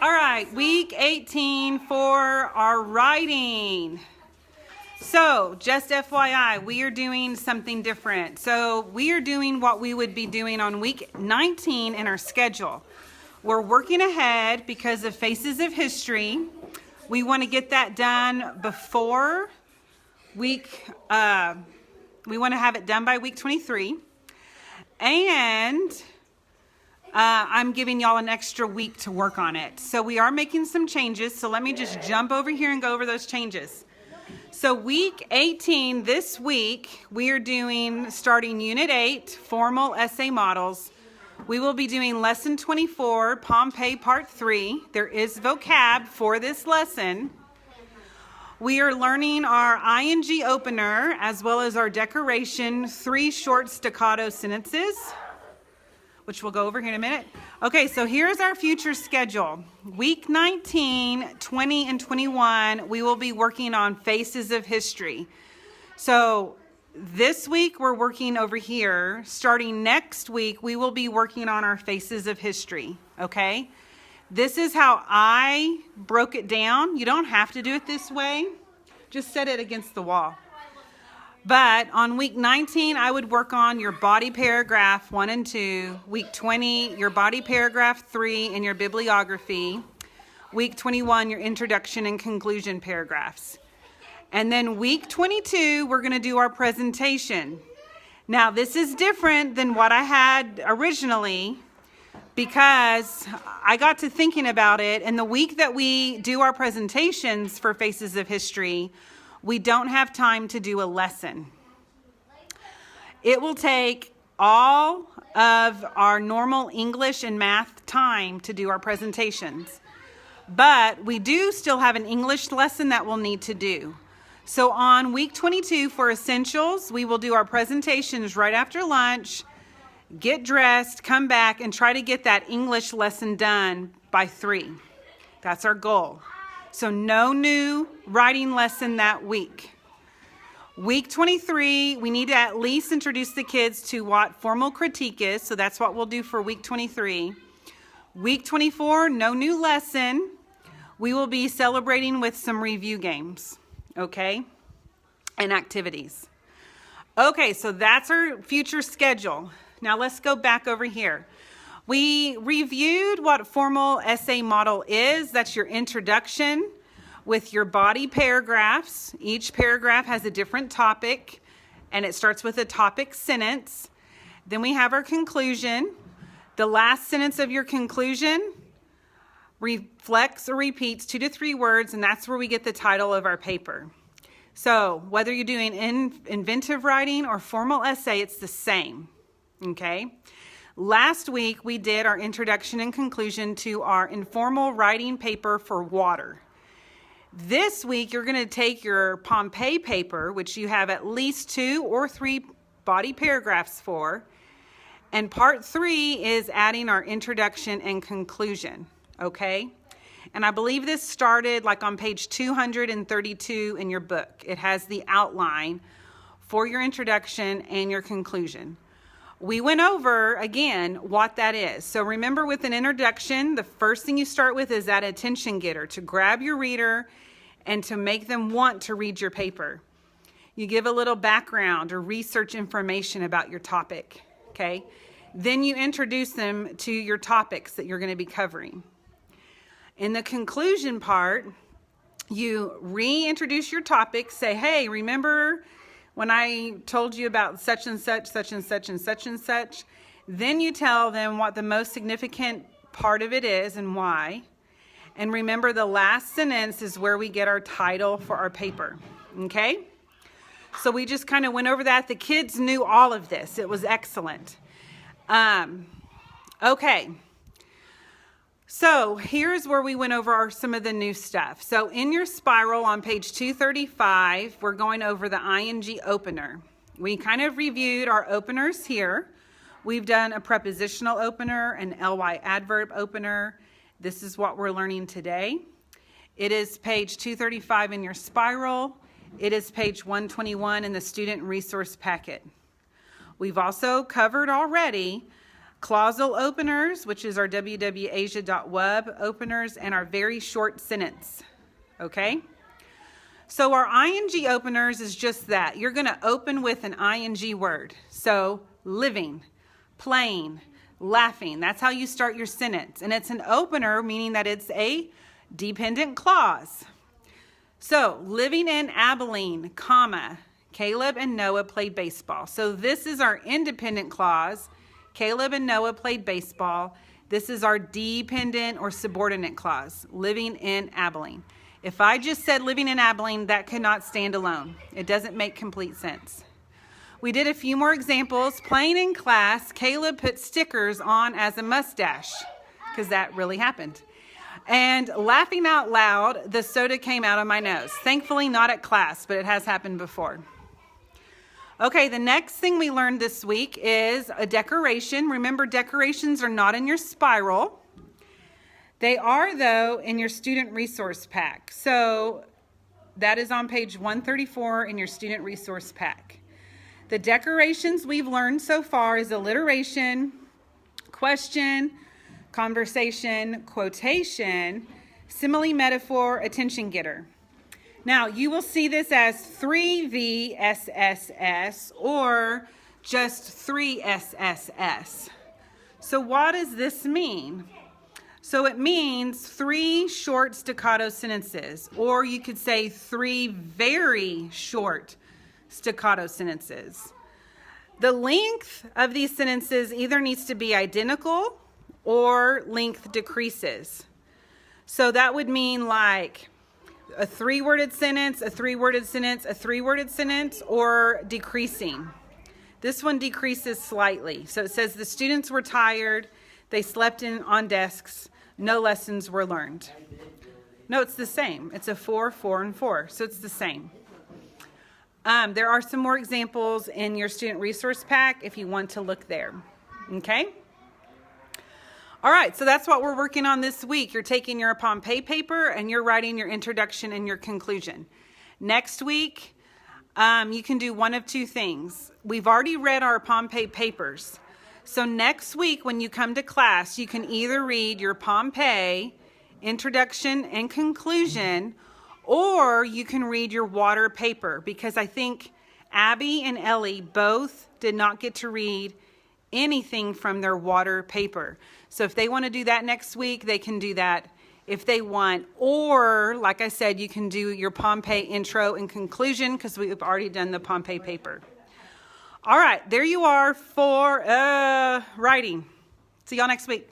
All right, week 18 for our writing. So, just FYI, we are doing something different. So, we are doing what we would be doing on week 19 in our schedule. We're working ahead because of Faces of History. We want to get that done before we want to have it done by week 23. And I'm giving y'all an extra week to work on it. So we are making some changes. So let me just jump over here and go over those changes. So week 18, this week, we are doing, starting Unit 8, Formal Essay Models. We will be doing Lesson 24, Pompeii Part 3. There is vocab for this lesson. We are learning our ing opener as well as our decoration, 3 short staccato sentences, which we'll go over here in a minute. Okay, so here's our future schedule. Week 19, 20, and 21, we will be working on Faces of History. So this week, we're working over here. Starting next week, we will be working on our Faces of History, okay? This is how I broke it down. You don't have to do it this way. Just set it against the wall. But on week 19, I would work on your body paragraph 1 and 2. Week 20, your body paragraph 3 and your bibliography. Week 21, your introduction and conclusion paragraphs. And then week 22, we're going to do our presentation. Now, this is different than what I had originally because I got to thinking about it. And the week that we do our presentations for Faces of History, we don't have time to do a lesson. It will take all of our normal English and math time to do our presentations. But we do still have an English lesson that we'll need to do. So on week 22 for Essentials, we will do our presentations right after lunch, get dressed, come back, and try to get that English lesson done by 3. That's our goal. So no new writing lesson that week. Week 23, we need to at least introduce the kids to what formal critique is. So that's what we'll do for week 23. Week 24, no new lesson. We will be celebrating with some review games, okay, and activities. Okay, so that's our future schedule. Now let's go back over here. We reviewed what formal essay model is. That's your introduction with your body paragraphs. Each paragraph has a different topic, and it starts with a topic sentence. Then we have our conclusion. The last sentence of your conclusion reflects or repeats 2 to 3 words, and that's where we get the title of our paper. So whether you're doing inventive writing or formal essay, it's the same, okay? Last week, we did our introduction and conclusion to our informal writing paper for water. This week, you're going to take your Pompeii paper, which you have at least 2 or 3 body paragraphs for, and part 3 is adding our introduction and conclusion, okay? And I believe this started like on page 232 in your book. It has the outline for your introduction and your conclusion. We went over, again, what that is. So remember with an introduction, the first thing you start with is that attention getter, to grab your reader and to make them want to read your paper. You give a little background or research information about your topic, okay? Then you introduce them to your topics that you're going to be covering. In the conclusion part, you reintroduce your topic, say, hey, remember when I told you about such and such, such and such, and such and such, then you tell them what the most significant part of it is and why. And remember, the last sentence is where we get our title for our paper, okay? So we just kind of went over that. The kids knew all of this. It was excellent. Okay. So here's where we went over some of the new stuff. So in your spiral on page 235, we're going over the ing opener. We kind of reviewed our openers here. We've done a prepositional opener, an ly adverb opener. This is what we're learning today. It is page 235 in your spiral. It is page 121 in the student resource packet. We've also covered already clausal openers, which is our www.asia.web openers, and our very short sentence. Okay? So our ing openers is just that. You're going to open with an ing word. So living, playing, laughing. That's how you start your sentence. And it's an opener, meaning that it's a dependent clause. So living in Abilene, comma, Caleb and Noah played baseball. So this is our independent clause. Caleb and Noah played baseball. This is our dependent or subordinate clause, living in Abilene. If I just said living in Abilene, that could not stand alone. It doesn't make complete sense. We did a few more examples. Playing in class, Caleb put stickers on as a mustache, because that really happened. And laughing out loud, the soda came out of my nose. Thankfully, not at class, but it has happened before. Okay, the next thing we learned this week is a decoration. Remember, decorations are not in your spiral. They are, though, in your student resource pack. So that is on page 134 in your student resource pack. The decorations we've learned so far is alliteration, question, conversation, quotation, simile, metaphor, attention getter. Now, you will see this as 3VSSS or just 3SSS. So what does this mean? So it means 3 short staccato sentences, or you could say 3 very short staccato sentences. The length of these sentences either needs to be identical or length decreases. So that would mean like a 3-worded sentence, a 3-worded sentence, a 3-worded sentence, or decreasing. This one decreases slightly. So it says the students were tired, they slept in on desks, no lessons were learned. No, it's the same. It's a 4, 4, and 4. So it's the same. There are some more examples in your student resource pack if you want to look there. Okay? All right, so that's what we're working on this week. You're taking your Pompeii paper and you're writing your introduction and your conclusion. Next week, you can do one of 2 things. We've already read our Pompeii papers. So next week when you come to class, you can either read your Pompeii, introduction and conclusion, or you can read your water paper, because I think Abby and Ellie both did not get to read anything from their water paper. So if they want to do that next week, they can do that if they want. Or, like I said, you can do your Pompeii intro and conclusion, because we've already done the Pompeii paper. All right, there you are for writing. See y'all next week.